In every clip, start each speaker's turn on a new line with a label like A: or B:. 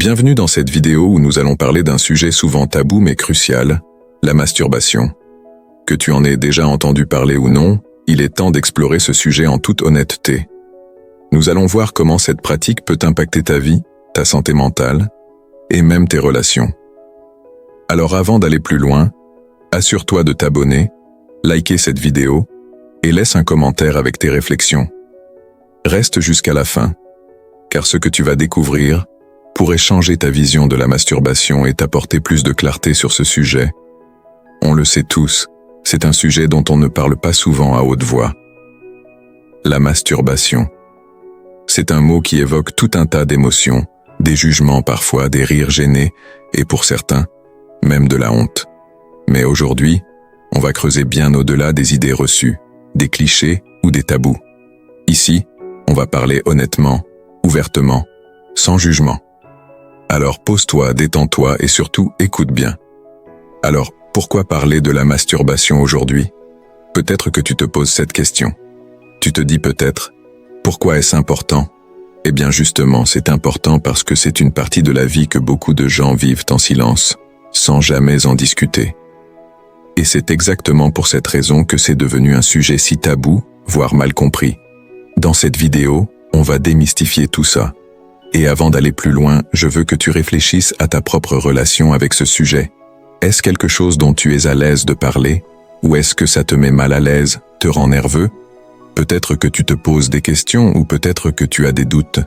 A: Bienvenue dans cette vidéo où nous allons parler d'un sujet souvent tabou mais crucial, la masturbation. Que tu en aies déjà entendu parler ou non, il est temps d'explorer ce sujet en toute honnêteté. Nous allons voir comment cette pratique peut impacter ta vie, ta santé mentale, et même tes relations. Alors avant d'aller plus loin, assure-toi de t'abonner, liker cette vidéo, et laisse un commentaire avec tes réflexions. Reste jusqu'à la fin, car ce que tu vas découvrir pourrait changer ta vision de la masturbation et t'apporter plus de clarté sur ce sujet. On le sait tous, c'est un sujet dont on ne parle pas souvent à haute voix. La masturbation. C'est un mot qui évoque tout un tas d'émotions, des jugements parfois, des rires gênés, et pour certains, même de la honte. Mais aujourd'hui, on va creuser bien au-delà des idées reçues, des clichés ou des tabous. Ici, on va parler honnêtement, ouvertement, sans jugement. Alors pose-toi, détends-toi et surtout écoute bien. Alors, pourquoi parler de la masturbation aujourd'hui? Peut-être que tu te poses cette question. Tu te dis peut-être, pourquoi est-ce important? Eh bien justement, c'est important parce que c'est une partie de la vie que beaucoup de gens vivent en silence, sans jamais en discuter. Et c'est exactement pour cette raison que c'est devenu un sujet si tabou, voire mal compris. Dans cette vidéo, on va démystifier tout ça. Et avant d'aller plus loin, je veux que tu réfléchisses à ta propre relation avec ce sujet. Est-ce quelque chose dont tu es à l'aise de parler? Ou est-ce que ça te met mal à l'aise, te rend nerveux? Peut-être que tu te poses des questions ou peut-être que tu as des doutes.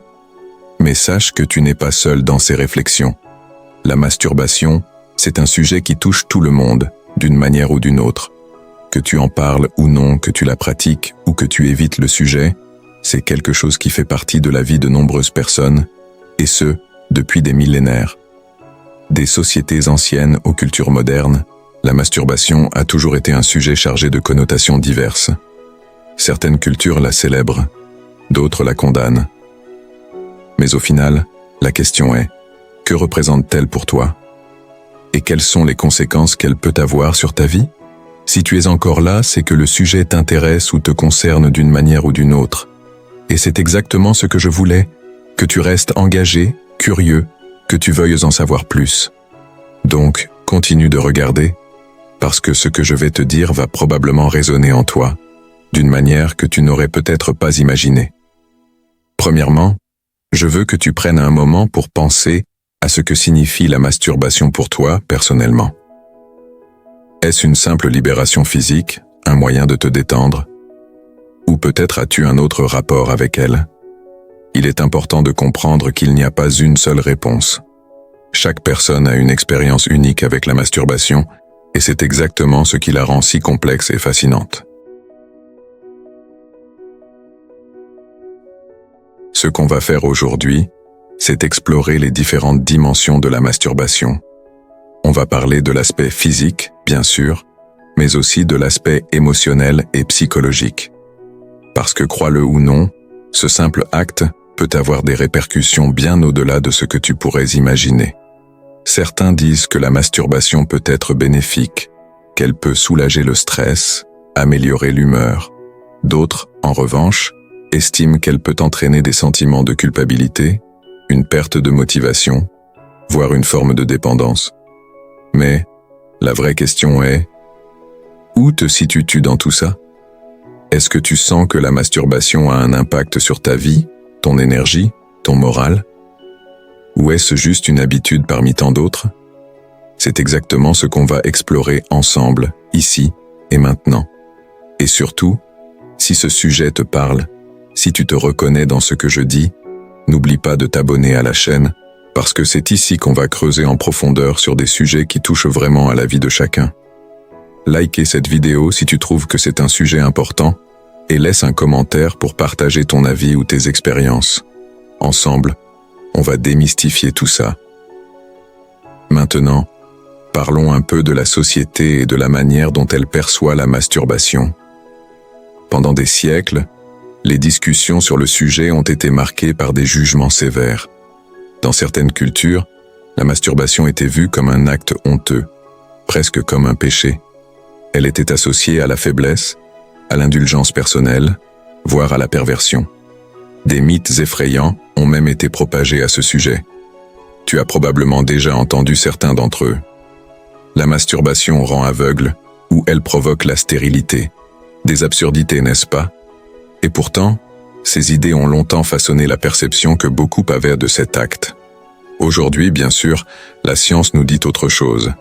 A: Mais sache que tu n'es pas seul dans ces réflexions. La masturbation, c'est un sujet qui touche tout le monde, d'une manière ou d'une autre. Que tu en parles ou non, que tu la pratiques ou que tu évites le sujet, c'est quelque chose qui fait partie de la vie de nombreuses personnes, et ce, depuis des millénaires. Des sociétés anciennes aux cultures modernes, la masturbation a toujours été un sujet chargé de connotations diverses. Certaines cultures la célèbrent, d'autres la condamnent. Mais au final, la question est, que représente-t-elle pour toi? Et quelles sont les conséquences qu'elle peut avoir sur ta vie? Si tu es encore là, c'est que le sujet t'intéresse ou te concerne d'une manière ou d'une autre. Et c'est exactement ce que je voulais, que tu restes engagé, curieux, que tu veuilles en savoir plus. Donc, continue de regarder, parce que ce que je vais te dire va probablement résonner en toi, d'une manière que tu n'aurais peut-être pas imaginée. Premièrement, je veux que tu prennes un moment pour penser à ce que signifie la masturbation pour toi, personnellement. Est-ce une simple libération physique, un moyen de te détendre? Ou peut-être as-tu un autre rapport avec elle? Il est important de comprendre qu'il n'y a pas une seule réponse. Chaque personne a une expérience unique avec la masturbation, et c'est exactement ce qui la rend si complexe et fascinante. Ce qu'on va faire aujourd'hui, c'est explorer les différentes dimensions de la masturbation. On va parler de l'aspect physique, bien sûr, mais aussi de l'aspect émotionnel et psychologique. Parce que crois-le ou non, ce simple acte peut avoir des répercussions bien au-delà de ce que tu pourrais imaginer. Certains disent que la masturbation peut être bénéfique, qu'elle peut soulager le stress, améliorer l'humeur. D'autres, en revanche, estiment qu'elle peut entraîner des sentiments de culpabilité, une perte de motivation, voire une forme de dépendance. Mais la vraie question est, où te situes-tu dans tout ça? Est-ce que tu sens que la masturbation a un impact sur ta vie, ton énergie, ton moral? Ou est-ce juste une habitude parmi tant d'autres? C'est exactement ce qu'on va explorer ensemble, ici et maintenant. Et surtout, si ce sujet te parle, si tu te reconnais dans ce que je dis, n'oublie pas de t'abonner à la chaîne, parce que c'est ici qu'on va creuser en profondeur sur des sujets qui touchent vraiment à la vie de chacun. Likez cette vidéo si tu trouves que c'est un sujet important, et laisse un commentaire pour partager ton avis ou tes expériences. Ensemble, on va démystifier tout ça. Maintenant, parlons un peu de la société et de la manière dont elle perçoit la masturbation. Pendant des siècles, les discussions sur le sujet ont été marquées par des jugements sévères. Dans certaines cultures, la masturbation était vue comme un acte honteux, presque comme un péché. Elle était associée à la faiblesse, à l'indulgence personnelle, voire à la perversion. Des mythes effrayants ont même été propagés à ce sujet. Tu as probablement déjà entendu certains d'entre eux. La masturbation rend aveugle ou elle provoque la stérilité. Des absurdités, n'est-ce pas? Et pourtant, ces idées ont longtemps façonné la perception que beaucoup avaient de cet acte. Aujourd'hui, bien sûr, la science nous dit autre chose.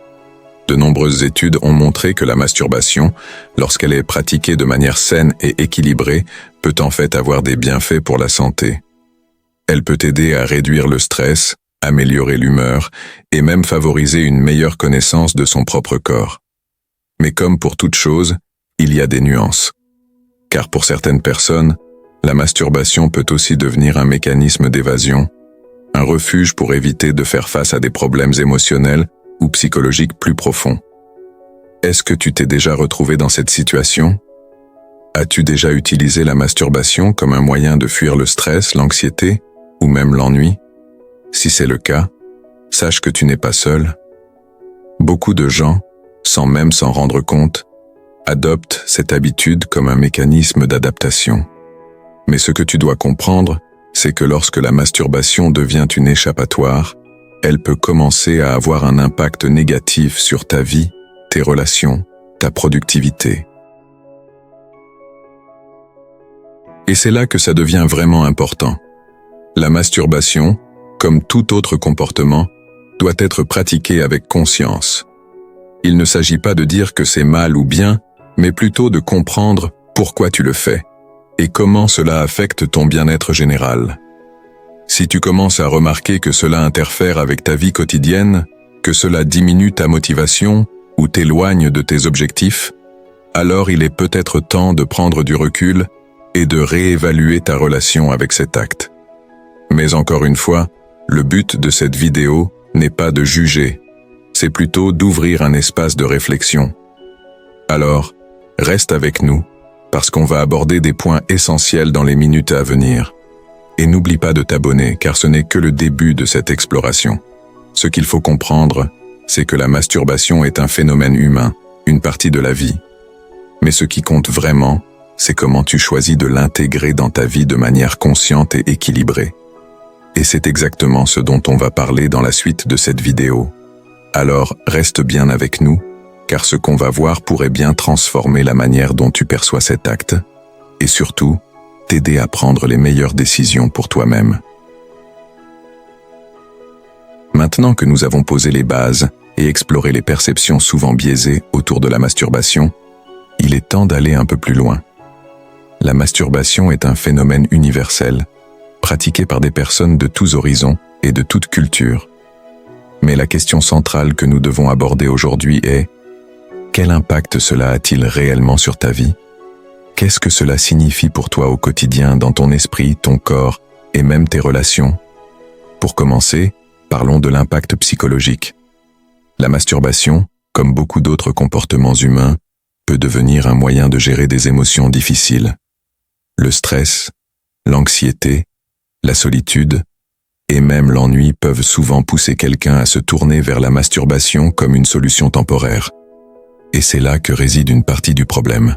A: De nombreuses études ont montré que la masturbation, lorsqu'elle est pratiquée de manière saine et équilibrée, peut en fait avoir des bienfaits pour la santé. Elle peut aider à réduire le stress, améliorer l'humeur et même favoriser une meilleure connaissance de son propre corps. Mais comme pour toute chose, il y a des nuances. Car pour certaines personnes, la masturbation peut aussi devenir un mécanisme d'évasion, un refuge pour éviter de faire face à des problèmes émotionnels ou psychologiques plus profonds. Est-ce que tu t'es déjà retrouvé dans cette situation? As-tu déjà utilisé la masturbation comme un moyen de fuir le stress, l'anxiété ou même l'ennui? Si c'est le cas, sache que tu n'es pas seul. Beaucoup de gens, sans même s'en rendre compte, adoptent cette habitude comme un mécanisme d'adaptation. Mais ce que tu dois comprendre, c'est que lorsque la masturbation devient une échappatoire, elle peut commencer à avoir un impact négatif sur ta vie, tes relations, ta productivité. Et c'est là que ça devient vraiment important. La masturbation, comme tout autre comportement, doit être pratiquée avec conscience. Il ne s'agit pas de dire que c'est mal ou bien, mais plutôt de comprendre pourquoi tu le fais et comment cela affecte ton bien-être général. Si tu commences à remarquer que cela interfère avec ta vie quotidienne, que cela diminue ta motivation ou t'éloigne de tes objectifs, alors il est peut-être temps de prendre du recul et de réévaluer ta relation avec cet acte. Mais encore une fois, le but de cette vidéo n'est pas de juger, c'est plutôt d'ouvrir un espace de réflexion. Alors, reste avec nous, parce qu'on va aborder des points essentiels dans les minutes à venir. Et n'oublie pas de t'abonner, car ce n'est que le début de cette exploration. Ce qu'il faut comprendre, c'est que la masturbation est un phénomène humain, une partie de la vie. Mais ce qui compte vraiment, c'est comment tu choisis de l'intégrer dans ta vie de manière consciente et équilibrée. Et c'est exactement ce dont on va parler dans la suite de cette vidéo. Alors, reste bien avec nous, car ce qu'on va voir pourrait bien transformer la manière dont tu perçois cet acte, et surtout, t'aider à prendre les meilleures décisions pour toi-même. Maintenant que nous avons posé les bases et exploré les perceptions souvent biaisées autour de la masturbation, il est temps d'aller un peu plus loin. La masturbation est un phénomène universel, pratiqué par des personnes de tous horizons et de toutes cultures. Mais la question centrale que nous devons aborder aujourd'hui est: quel impact cela a-t-il réellement sur ta vie? Qu'est-ce que cela signifie pour toi au quotidien, dans ton esprit, ton corps et même tes relations? Pour commencer, parlons de l'impact psychologique. La masturbation, comme beaucoup d'autres comportements humains, peut devenir un moyen de gérer des émotions difficiles. Le stress, l'anxiété, la solitude et même l'ennui peuvent souvent pousser quelqu'un à se tourner vers la masturbation comme une solution temporaire. Et c'est là que réside une partie du problème.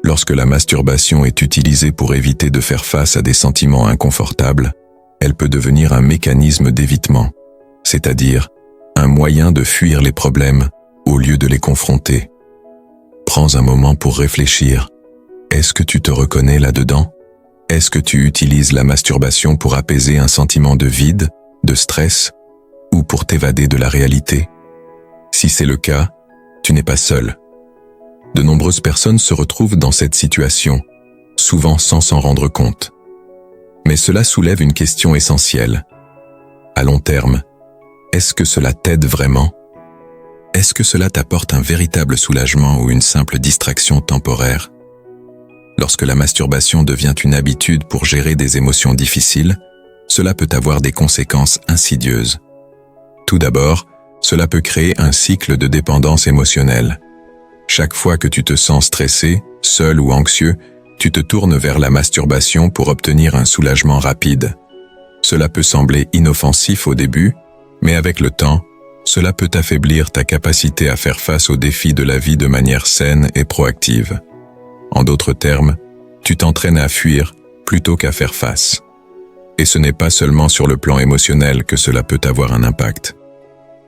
A: Lorsque la masturbation est utilisée pour éviter de faire face à des sentiments inconfortables, elle peut devenir un mécanisme d'évitement, c'est-à-dire un moyen de fuir les problèmes au lieu de les confronter. Prends un moment pour réfléchir. Est-ce que tu te reconnais là-dedans? Est-ce que tu utilises la masturbation pour apaiser un sentiment de vide, de stress, ou pour t'évader de la réalité? Si c'est le cas, tu n'es pas seul. De nombreuses personnes se retrouvent dans cette situation, souvent sans s'en rendre compte. Mais cela soulève une question essentielle. À long terme, est-ce que cela t'aide vraiment? Est-ce que cela t'apporte un véritable soulagement ou une simple distraction temporaire? Lorsque la masturbation devient une habitude pour gérer des émotions difficiles, cela peut avoir des conséquences insidieuses. Tout d'abord, cela peut créer un cycle de dépendance émotionnelle. Chaque fois que tu te sens stressé, seul ou anxieux, tu te tournes vers la masturbation pour obtenir un soulagement rapide. Cela peut sembler inoffensif au début, mais avec le temps, cela peut affaiblir ta capacité à faire face aux défis de la vie de manière saine et proactive. En d'autres termes, tu t'entraînes à fuir plutôt qu'à faire face. Et ce n'est pas seulement sur le plan émotionnel que cela peut avoir un impact.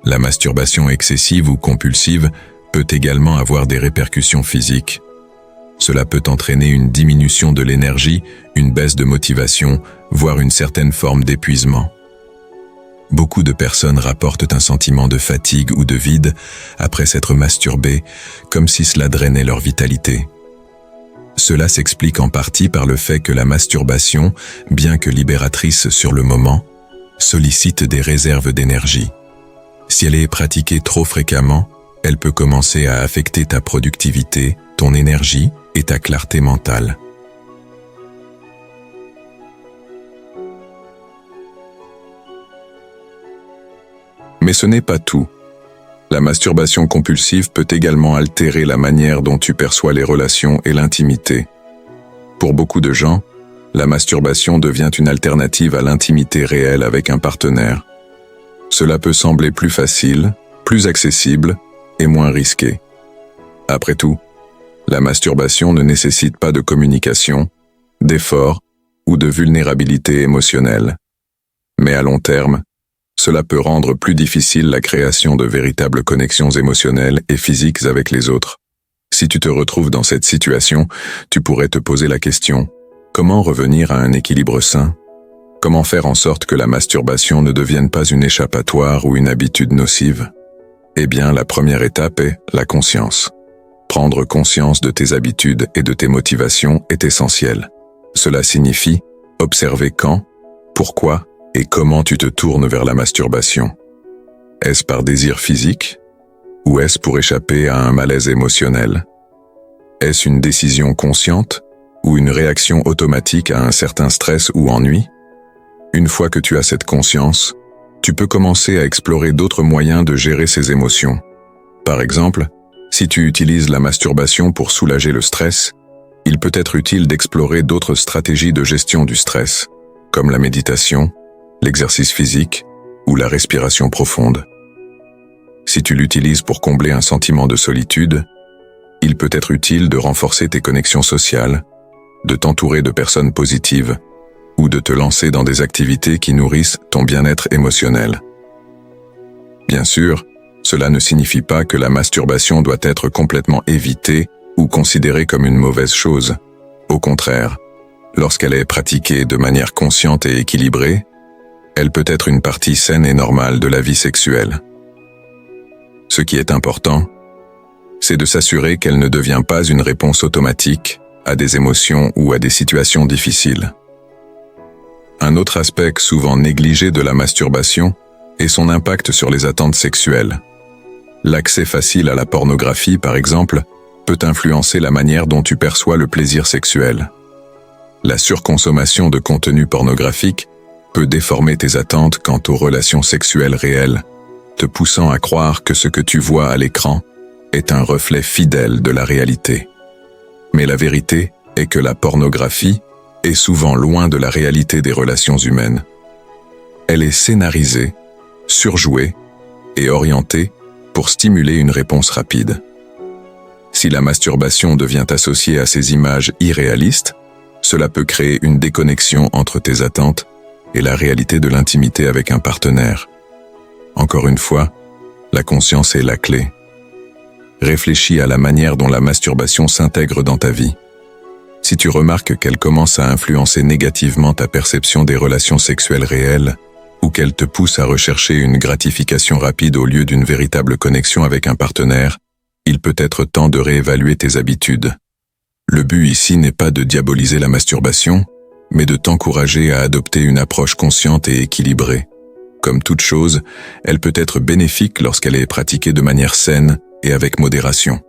A: La masturbation excessive ou compulsive peut également avoir des répercussions physiques. Cela peut entraîner une diminution de l'énergie, une baisse de motivation, voire une certaine forme d'épuisement. Beaucoup de personnes rapportent un sentiment de fatigue ou de vide après s'être masturbées, comme si cela drainait leur vitalité. Cela s'explique en partie par le fait que la masturbation, bien que libératrice sur le moment, sollicite des réserves d'énergie. Si elle est pratiquée trop fréquemment, elle peut commencer à affecter ta productivité, ton énergie et ta clarté mentale. Mais ce n'est pas tout. La masturbation compulsive peut également altérer la manière dont tu perçois les relations et l'intimité. Pour beaucoup de gens, la masturbation devient une alternative à l'intimité réelle avec un partenaire. Cela peut sembler plus facile, plus accessible et moins risqué. Après tout, la masturbation ne nécessite pas de communication, d'effort ou de vulnérabilité émotionnelle. Mais à long terme, cela peut rendre plus difficile la création de véritables connexions émotionnelles et physiques avec les autres. Si tu te retrouves dans cette situation, tu pourrais te poser la question: comment revenir à un équilibre sain? Comment faire en sorte que la masturbation ne devienne pas une échappatoire ou une habitude nocive? Eh bien, la première étape est la conscience. Prendre conscience de tes habitudes et de tes motivations est essentiel. Cela signifie observer quand, pourquoi et comment tu te tournes vers la masturbation. Est-ce par désir physique? Ou est-ce pour échapper à un malaise émotionnel? Est-ce une décision consciente ou une réaction automatique à un certain stress ou ennui? Une fois que tu as cette conscience, tu peux commencer à explorer d'autres moyens de gérer ces émotions. Par exemple, si tu utilises la masturbation pour soulager le stress, il peut être utile d'explorer d'autres stratégies de gestion du stress, comme la méditation, l'exercice physique ou la respiration profonde. Si tu l'utilises pour combler un sentiment de solitude, il peut être utile de renforcer tes connexions sociales, de t'entourer de personnes positives ou de te lancer dans des activités qui nourrissent ton bien-être émotionnel. Bien sûr, cela ne signifie pas que la masturbation doit être complètement évitée ou considérée comme une mauvaise chose. Au contraire, lorsqu'elle est pratiquée de manière consciente et équilibrée, elle peut être une partie saine et normale de la vie sexuelle. Ce qui est important, c'est de s'assurer qu'elle ne devient pas une réponse automatique à des émotions ou à des situations difficiles. Un autre aspect souvent négligé de la masturbation est son impact sur les attentes sexuelles. L'accès facile à la pornographie, par exemple, peut influencer la manière dont tu perçois le plaisir sexuel. La surconsommation de contenu pornographique peut déformer tes attentes quant aux relations sexuelles réelles, te poussant à croire que ce que tu vois à l'écran est un reflet fidèle de la réalité. Mais la vérité est que la pornographie est souvent loin de la réalité des relations humaines. Elle est scénarisée, surjouée et orientée pour stimuler une réponse rapide. Si la masturbation devient associée à ces images irréalistes, cela peut créer une déconnexion entre tes attentes et la réalité de l'intimité avec un partenaire. Encore une fois, la conscience est la clé. Réfléchis à la manière dont la masturbation s'intègre dans ta vie. Si tu remarques qu'elle commence à influencer négativement ta perception des relations sexuelles réelles, ou qu'elle te pousse à rechercher une gratification rapide au lieu d'une véritable connexion avec un partenaire, il peut être temps de réévaluer tes habitudes. Le but ici n'est pas de diaboliser la masturbation, mais de t'encourager à adopter une approche consciente et équilibrée. Comme toute chose, elle peut être bénéfique lorsqu'elle est pratiquée de manière saine et avec modération.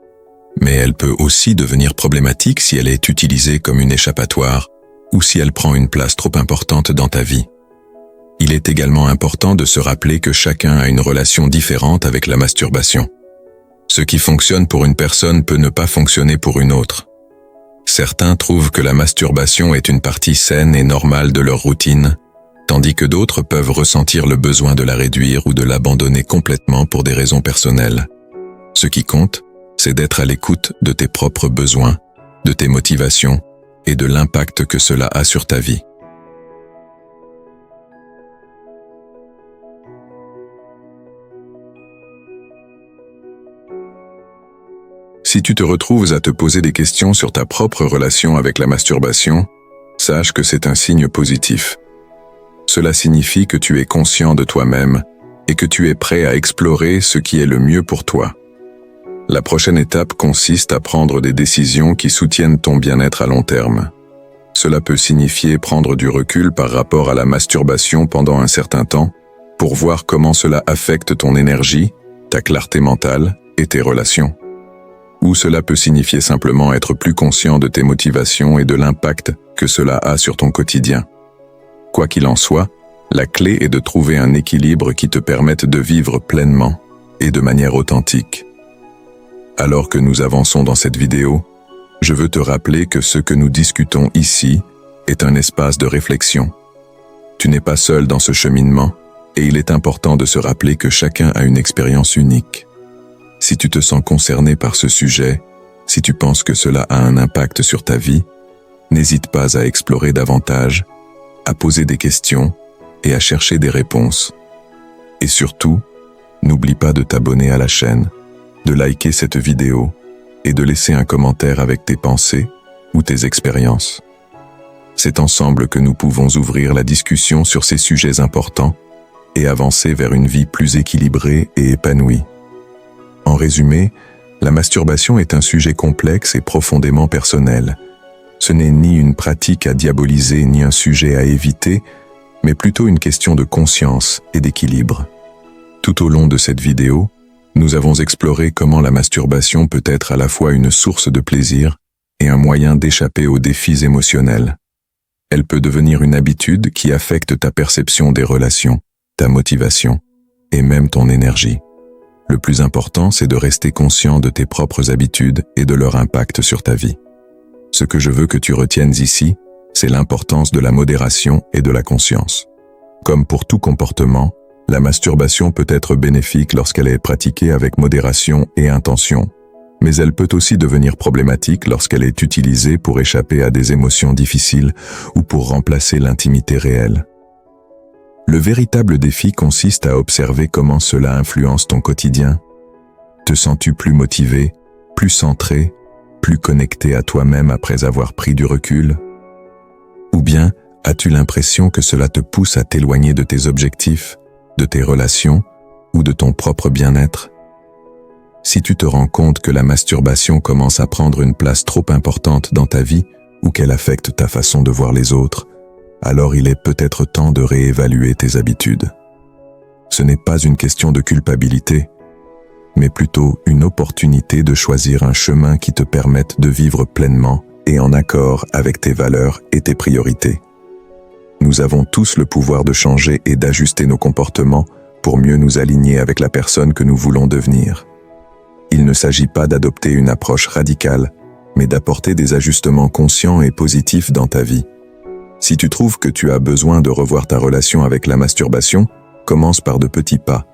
A: Mais elle peut aussi devenir problématique si elle est utilisée comme une échappatoire ou si elle prend une place trop importante dans ta vie. Il est également important de se rappeler que chacun a une relation différente avec la masturbation. Ce qui fonctionne pour une personne peut ne pas fonctionner pour une autre. Certains trouvent que la masturbation est une partie saine et normale de leur routine, tandis que d'autres peuvent ressentir le besoin de la réduire ou de l'abandonner complètement pour des raisons personnelles. Ce qui compte, c'est d'être à l'écoute de tes propres besoins, de tes motivations et de l'impact que cela a sur ta vie. Si tu te retrouves à te poser des questions sur ta propre relation avec la masturbation, sache que c'est un signe positif. Cela signifie que tu es conscient de toi-même et que tu es prêt à explorer ce qui est le mieux pour toi. La prochaine étape consiste à prendre des décisions qui soutiennent ton bien-être à long terme. Cela peut signifier prendre du recul par rapport à la masturbation pendant un certain temps, pour voir comment cela affecte ton énergie, ta clarté mentale et tes relations. Ou cela peut signifier simplement être plus conscient de tes motivations et de l'impact que cela a sur ton quotidien. Quoi qu'il en soit, la clé est de trouver un équilibre qui te permette de vivre pleinement et de manière authentique. Alors que nous avançons dans cette vidéo, je veux te rappeler que ce que nous discutons ici est un espace de réflexion. Tu n'es pas seul dans ce cheminement, et il est important de se rappeler que chacun a une expérience unique. Si tu te sens concerné par ce sujet, si tu penses que cela a un impact sur ta vie, n'hésite pas à explorer davantage, à poser des questions et à chercher des réponses. Et surtout, n'oublie pas de t'abonner à la chaîne, de liker cette vidéo et de laisser un commentaire avec tes pensées ou tes expériences. C'est ensemble que nous pouvons ouvrir la discussion sur ces sujets importants et avancer vers une vie plus équilibrée et épanouie. En résumé, la masturbation est un sujet complexe et profondément personnel. Ce n'est ni une pratique à diaboliser ni un sujet à éviter, mais plutôt une question de conscience et d'équilibre. Tout au long de cette vidéo, nous avons exploré comment la masturbation peut être à la fois une source de plaisir et un moyen d'échapper aux défis émotionnels. Elle peut devenir une habitude qui affecte ta perception des relations, ta motivation et même ton énergie. Le plus important, c'est de rester conscient de tes propres habitudes et de leur impact sur ta vie. Ce que je veux que tu retiennes ici, c'est l'importance de la modération et de la conscience. Comme pour tout comportement, la masturbation peut être bénéfique lorsqu'elle est pratiquée avec modération et intention, mais elle peut aussi devenir problématique lorsqu'elle est utilisée pour échapper à des émotions difficiles ou pour remplacer l'intimité réelle. Le véritable défi consiste à observer comment cela influence ton quotidien. Te sens-tu plus motivé, plus centré, plus connecté à toi-même après avoir pris du recul? Ou bien as-tu l'impression que cela te pousse à t'éloigner de tes objectifs, de tes relations ou de ton propre bien-être? Si tu te rends compte que la masturbation commence à prendre une place trop importante dans ta vie ou qu'elle affecte ta façon de voir les autres, alors il est peut-être temps de réévaluer tes habitudes. Ce n'est pas une question de culpabilité, mais plutôt une opportunité de choisir un chemin qui te permette de vivre pleinement et en accord avec tes valeurs et tes priorités. Nous avons tous le pouvoir de changer et d'ajuster nos comportements pour mieux nous aligner avec la personne que nous voulons devenir. Il ne s'agit pas d'adopter une approche radicale, mais d'apporter des ajustements conscients et positifs dans ta vie. Si tu trouves que tu as besoin de revoir ta relation avec la masturbation, commence par de petits pas.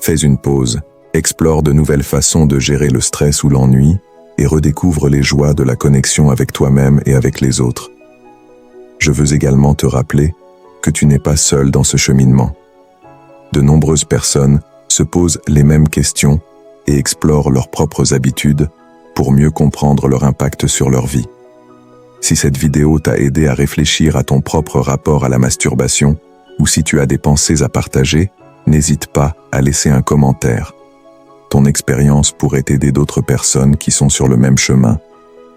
A: Fais une pause, explore de nouvelles façons de gérer le stress ou l'ennui et redécouvre les joies de la connexion avec toi-même et avec les autres. Je veux également te rappeler que tu n'es pas seul dans ce cheminement. De nombreuses personnes se posent les mêmes questions et explorent leurs propres habitudes pour mieux comprendre leur impact sur leur vie. Si cette vidéo t'a aidé à réfléchir à ton propre rapport à la masturbation, ou si tu as des pensées à partager, n'hésite pas à laisser un commentaire. Ton expérience pourrait aider d'autres personnes qui sont sur le même chemin.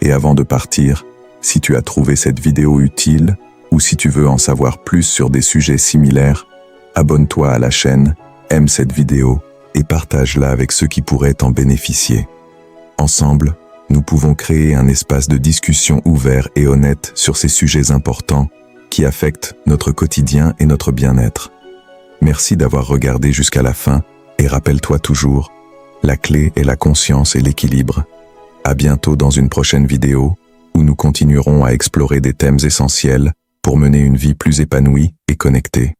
A: Et avant de partir, si tu as trouvé cette vidéo utile, ou si tu veux en savoir plus sur des sujets similaires, abonne-toi à la chaîne, aime cette vidéo et partage-la avec ceux qui pourraient en bénéficier. Ensemble, nous pouvons créer un espace de discussion ouvert et honnête sur ces sujets importants qui affectent notre quotidien et notre bien-être. Merci d'avoir regardé jusqu'à la fin et rappelle-toi toujours, la clé est la conscience et l'équilibre. À bientôt dans une prochaine vidéo où nous continuerons à explorer des thèmes essentiels pour mener une vie plus épanouie et connectée.